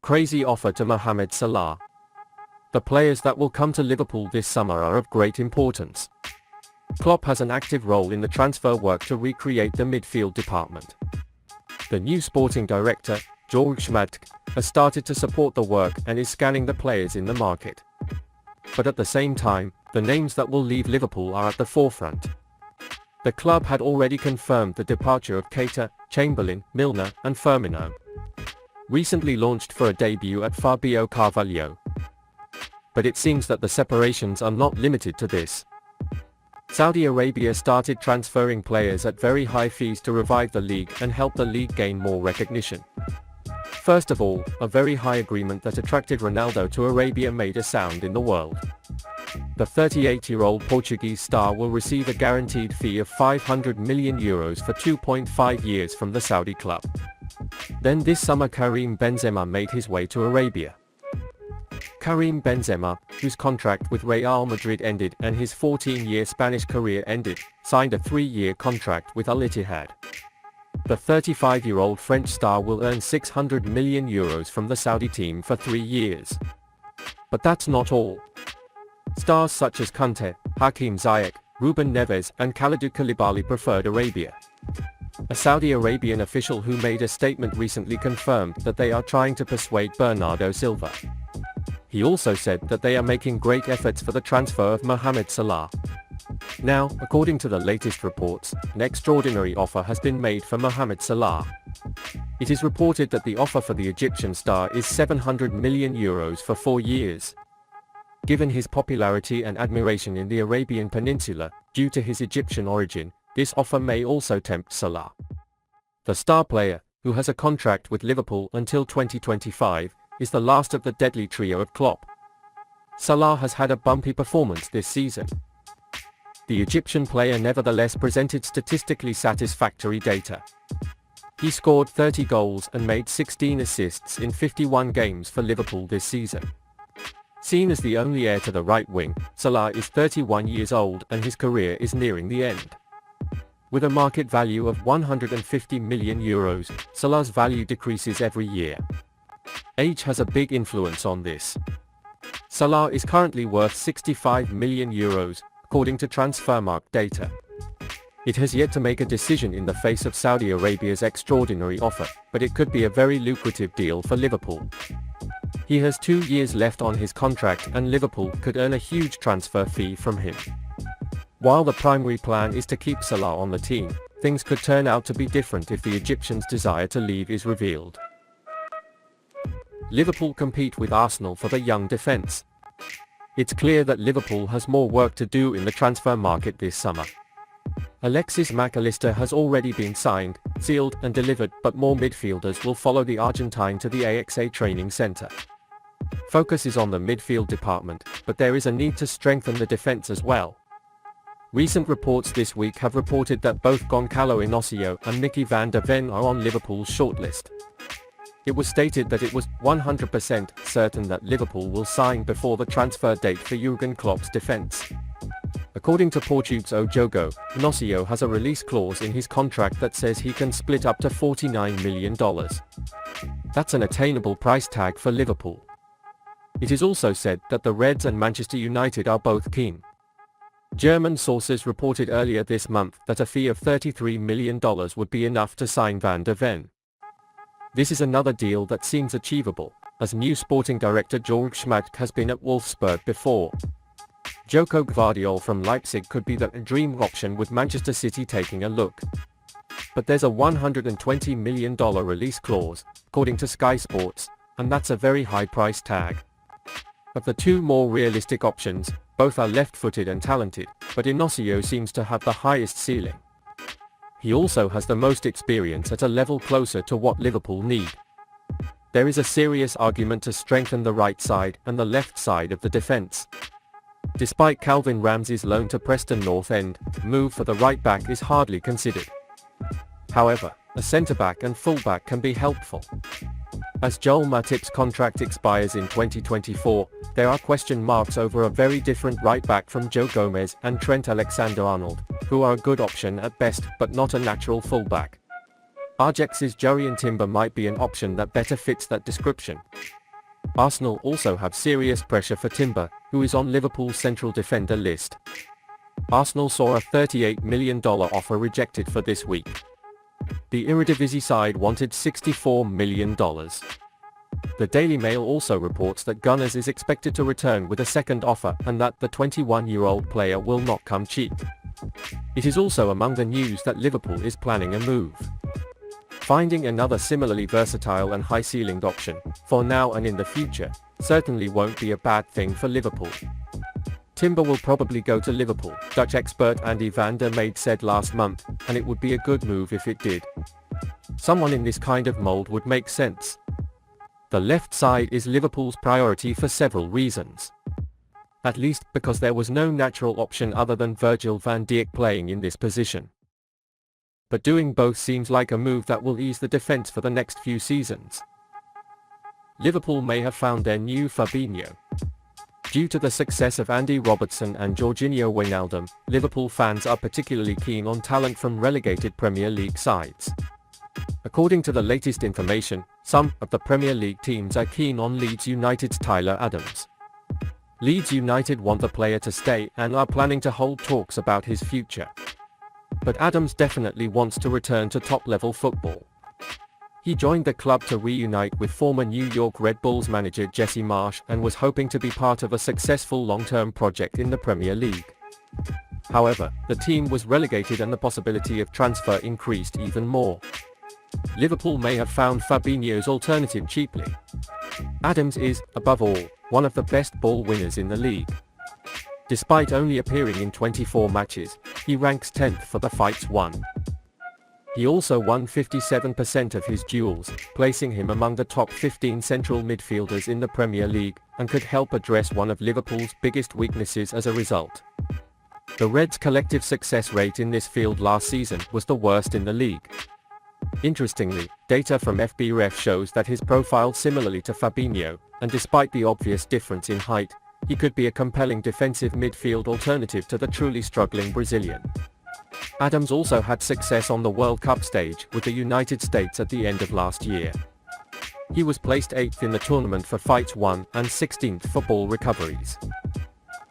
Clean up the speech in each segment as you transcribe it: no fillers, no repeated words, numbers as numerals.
Crazy offer to Mohamed Salah. The players that will come to Liverpool this summer are of great importance. Klopp has an active role in the transfer work to recreate the midfield department. The new sporting director, Jurgen, has started to support the work and is scanning the players in the market. But at the same time, the names that will leave Liverpool are at the forefront. The club had already confirmed the departure of Keita, Chamberlain, Milner, and Firmino. Recently launched for a debut at Fabrizio Carvalho. But it seems that the separations are not limited to this. Saudi Arabia started transferring players at very high fees to revive the league and help the league gain more recognition. First of all, a very high agreement that attracted Ronaldo to Arabia made a sound in the world. The 38-year-old Portuguese star will receive a guaranteed fee of €500 million for 2.5 years from the Saudi club. Then this summer Karim Benzema made his way to Arabia. Karim Benzema, whose contract with Real Madrid ended and his 14-year Spanish career ended, signed a 3-year contract with Al Ittihad. The 35-year-old French star will earn €600 million from the Saudi team for 3 years. But that's not all. Stars such as Kanté, Hakim Ziyech, Ruben Neves and Kalidou Koulibaly preferred Arabia. A Saudi Arabian official who made a statement recently confirmed that they are trying to persuade Bernardo Silva. He also said that they are making great efforts for the transfer of Mohamed Salah. Now, according to the latest reports, an extraordinary offer has been made for Mohamed Salah. It is reported that the offer for the Egyptian star is €700 million for 4 years. Given his popularity and admiration in the Arabian Peninsula, due to his Egyptian origin, this offer may also tempt Salah. The star player, who has a contract with Liverpool until 2025, is the last of the deadly trio of Klopp. Salah has had a bumpy performance this season. The Egyptian player nevertheless presented statistically satisfactory data. He scored 30 goals and made 16 assists in 51 games for Liverpool this season. Seen as the only heir to the right wing, Salah is 31 years old and his career is nearing the end. With a market value of €150 million, Salah's value decreases every year. Age has a big influence on this. Salah is currently worth €65 million, according to Transfermarkt data. It has yet to make a decision in the face of Saudi Arabia's extraordinary offer, but it could be a very lucrative deal for Liverpool. He has 2 years left on his contract and Liverpool could earn a huge transfer fee from him. While the primary plan is to keep Salah on the team, things could turn out to be different if the Egyptian's desire to leave is revealed. Liverpool compete with Arsenal for the young defence. It's clear that Liverpool has more work to do in the transfer market this summer. Alexis Mac Allister has already been signed, sealed and delivered, but more midfielders will follow the Argentine to the AXA training centre. Focus is on the midfield department, but there is a need to strengthen the defence as well. Recent reports this week have reported that both Goncalo Inacio and Mickey van der Ven are on Liverpool's shortlist. It was stated that it was 100% certain that Liverpool will sign before the transfer date for Jurgen Klopp's defence. According to Portugue's O Jogo, Inacio has a release clause in his contract that says he can split up to $49 million. That's an attainable price tag for Liverpool. It is also said that the Reds and Manchester United are both keen. German sources reported earlier this month that a fee of $33 million would be enough to sign van der Ven. This is another deal that seems achievable, as new sporting director Jürgen has been at Wolfsburg before. Joko Gvardiol from Leipzig could be the dream option, with Manchester City taking a look. But there's a $120 million release clause, according to Sky Sports, and that's a very high price tag. Of the two more realistic options, both are left-footed and talented, but Inacio seems to have the highest ceiling. He also has the most experience at a level closer to what Liverpool need. There is a serious argument to strengthen the right side and the left side of the defence. Despite Calvin Ramsey's loan to Preston North End, the move for the right back is hardly considered. However, a centre-back and full-back can be helpful. As Joel Matip's contract expires in 2024, there are question marks over a very different right-back from Joe Gomez and Trent Alexander-Arnold, who are a good option at best but not a natural full-back. Ajax's Jurrin Timber might be an option that better fits that description. Arsenal also have serious pressure for Timber, who is on Liverpool's central defender list. Arsenal saw a $38 million offer rejected for this week. The Eredivisie side wanted $64 million. The Daily Mail also reports that Gunners is expected to return with a second offer and that the 21-year-old player will not come cheap. It is also among the news that Liverpool is planning a move. Finding another similarly versatile and high-ceilinged option, for now and in the future, certainly won't be a bad thing for Liverpool. Timber will probably go to Liverpool, Dutch expert Andy van der Meijde said last month, and it would be a good move if it did. Someone in this kind of mold would make sense. The left side is Liverpool's priority for several reasons. At least because there was no natural option other than Virgil van Dijk playing in this position. But doing both seems like a move that will ease the defense for the next few seasons. Liverpool may have found their new Fabinho. Due to the success of Andy Robertson and Jorginho Wijnaldum, Liverpool fans are particularly keen on talent from relegated Premier League sides. According to the latest information, some of the Premier League teams are keen on Leeds United's Tyler Adams. Leeds United want the player to stay and are planning to hold talks about his future. But Adams definitely wants to return to top-level football. He joined the club to reunite with former New York Red Bulls manager Jesse Marsch and was hoping to be part of a successful long-term project in the Premier League. However, the team was relegated and the possibility of transfer increased even more. Liverpool may have found Fabinho's alternative cheaply. Adams is, above all, one of the best ball winners in the league. Despite only appearing in 24 matches, he ranks 10th for the fights won. He also won 57% of his duels, placing him among the top 15 central midfielders in the Premier League, and could help address one of Liverpool's biggest weaknesses as a result. The Reds' collective success rate in this field last season was the worst in the league. Interestingly, data from FBref shows that his profile similarly to Fabinho, and despite the obvious difference in height, he could be a compelling defensive midfield alternative to the truly struggling Brazilian. Adams also had success on the World Cup stage with the United States at the end of last year. He was placed 8th in the tournament for fights won and 16th for ball recoveries.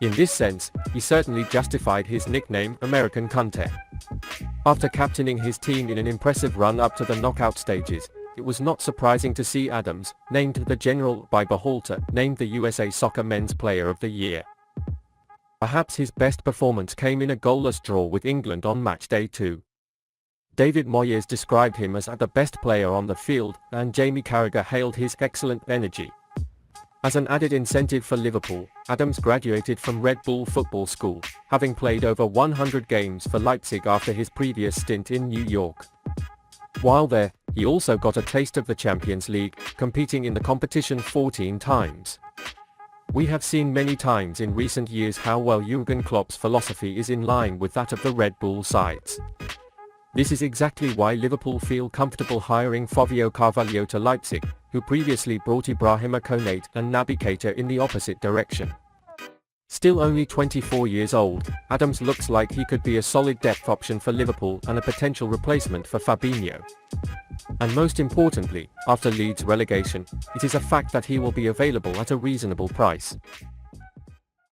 In this sense, he certainly justified his nickname American Conte. After captaining his team in an impressive run up to the knockout stages, it was not surprising to see Adams, named the General by Berhalter, named the USA Soccer Men's Player of the Year. Perhaps his best performance came in a goalless draw with England on match day 2. David Moyes described him as the best player on the field, and Jamie Carragher hailed his excellent energy. As an added incentive for Liverpool, Adams graduated from Red Bull Football School, having played over 100 games for Leipzig after his previous stint in New York. While there, he also got a taste of the Champions League, competing in the competition 14 times. We have seen many times in recent years how well Jürgen Klopp's philosophy is in line with that of the Red Bull sides. This is exactly why Liverpool feel comfortable hiring Fabio Carvalho to Leipzig, who previously brought Ibrahima Konate and Naby Keita in the opposite direction. Still only 24 years old, Adams looks like he could be a solid depth option for Liverpool and a potential replacement for Fabinho. And most importantly, after Leeds' relegation, it is a fact that he will be available at a reasonable price.